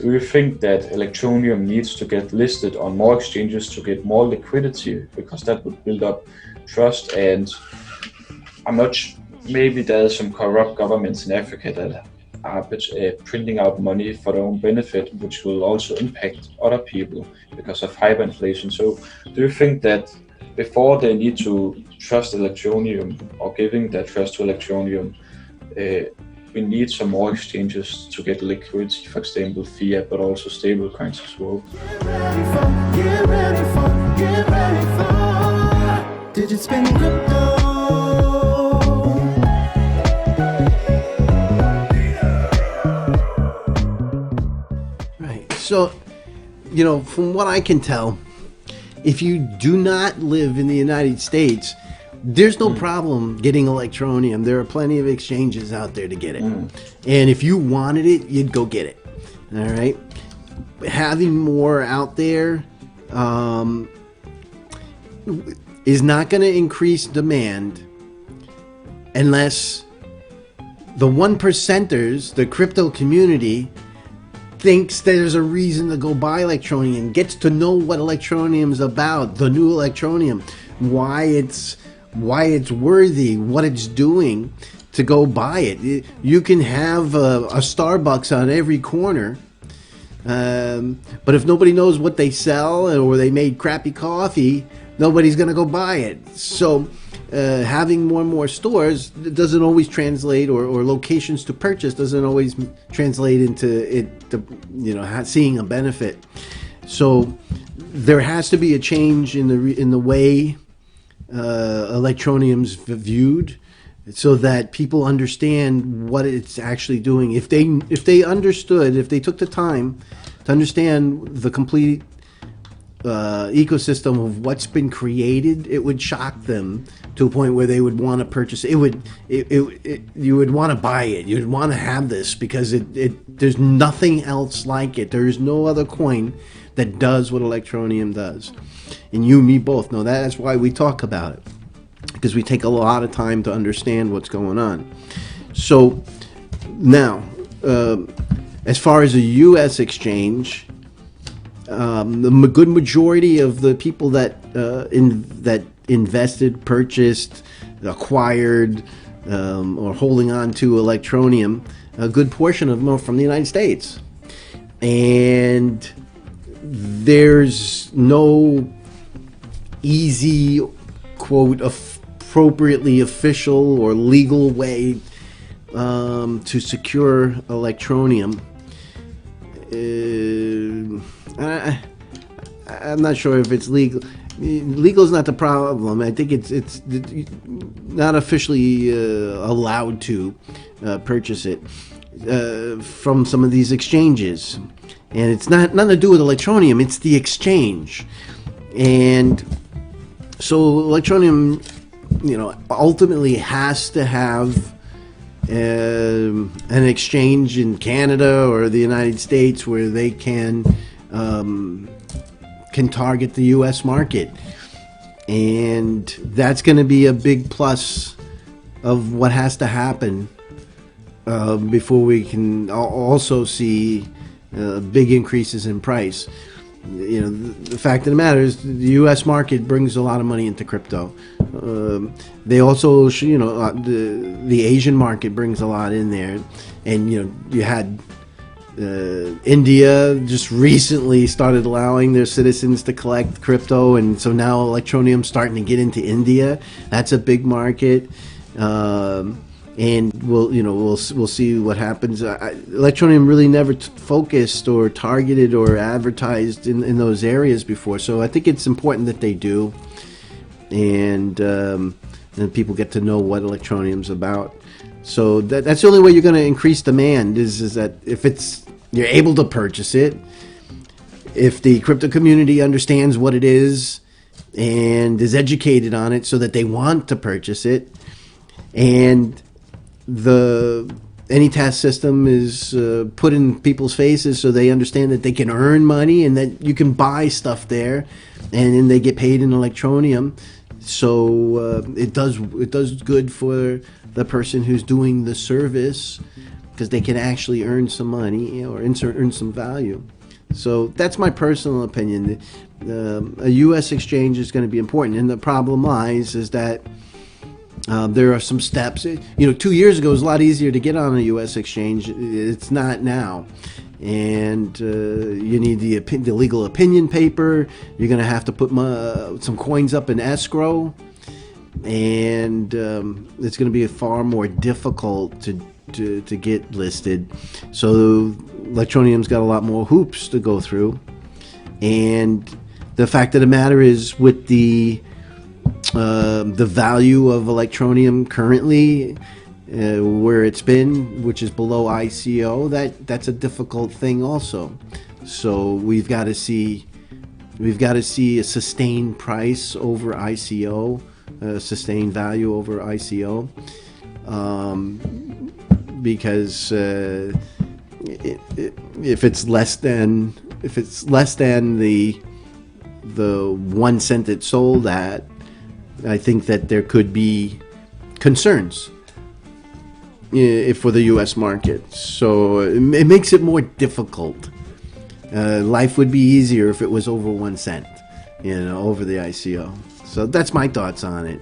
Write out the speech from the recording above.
Do you think that Electroneum needs to get listed on more exchanges to get more liquidity? Because that would build up trust, and I'm not maybe there's some corrupt governments in Africa that are printing out money for their own benefit, which will also impact other people because of hyperinflation. So do you think that before they need to trust Electroneum or giving that trust to Electroneum, we need some more exchanges to get liquidity, for example, fiat, but also stable coins as well? Get ready for Digitspin crypto. Right. So, from what I can tell, if you do not live in the United States, there's no problem getting Electroneum. There are plenty of exchanges out there to get it. And if you wanted it, you'd go get it. All right. Having more out there is not going to increase demand unless the 1%ers, the crypto community, thinks there's a reason to go buy Electroneum, gets to know what Electroneum is about, the new Electroneum, why it's worthy, what it's doing, to go buy it. You can have a Starbucks on every corner, but if nobody knows what they sell or they made crappy coffee, nobody's going to go buy it. So having more and more stores doesn't always translate, or locations to purchase doesn't always translate into seeing a benefit. So there has to be a change in the way Electroneum's viewed, so that people understand what it's actually doing. If they took the time to understand the complete ecosystem of what's been created, it would shock them to a point where they would want to purchase it. You would want to buy it. You'd want to have this because there's nothing else like it. There is no other coin that does what Electroneum does. And you and me both know that. That's why we talk about it, because we take a lot of time to understand what's going on. So now, as far as a U.S. exchange, the good majority of the people that invested, purchased, acquired, or holding on to Electroneum, a good portion of them are from the United States. And there's no easy, quote, appropriately official or legal way to secure Electroneum. I'm not sure if it's legal. Legal is not the problem. I think it's not officially allowed to purchase it from some of these exchanges, and it's nothing to do with Electroneum. It's the exchange, and so Electroneum, ultimately has to have an exchange in Canada or the United States where they can target the U.S. market, and that's going to be a big plus of what has to happen before we can also see big increases in price. The fact of the matter is the U.S. market brings a lot of money into crypto. They also, the Asian market brings a lot in there, and you had India just recently started allowing their citizens to collect crypto, and so now Electroneum's starting to get into India. That's a big market, and we'll see what happens. Electroneum really never focused or targeted or advertised in those areas before, so I think it's important that they do, and people get to know what Electroneum's about. So that's the only way you're going to increase demand is that if you're able to purchase it, if the crypto community understands what it is and is educated on it so that they want to purchase it, and the AnyTask system is put in people's faces so they understand that they can earn money and that you can buy stuff there, and then they get paid in Electroneum. So it does good for the person who's doing the service, because they can actually earn some money or earn some value. So that's my personal opinion. A U.S. exchange is going to be important, and the problem lies is that there are some steps. 2 years ago it was a lot easier to get on a U.S. exchange. It's not now. And you need the legal opinion paper. You're going to have to put some coins up in escrow. And it's going to be far more difficult to get listed. So Electroneum's got a lot more hoops to go through. And the fact of the matter is, with the value of Electroneum currently, where it's been, which is below ICO, that's a difficult thing also. So we've got to see a sustained price over ICO, sustained value over ICO, because if it's less than the 1 cent it sold at, I think that there could be concerns for the U.S. market. So it makes it more difficult. Life would be easier if it was over 1 cent, over the ICO. So that's my thoughts on it.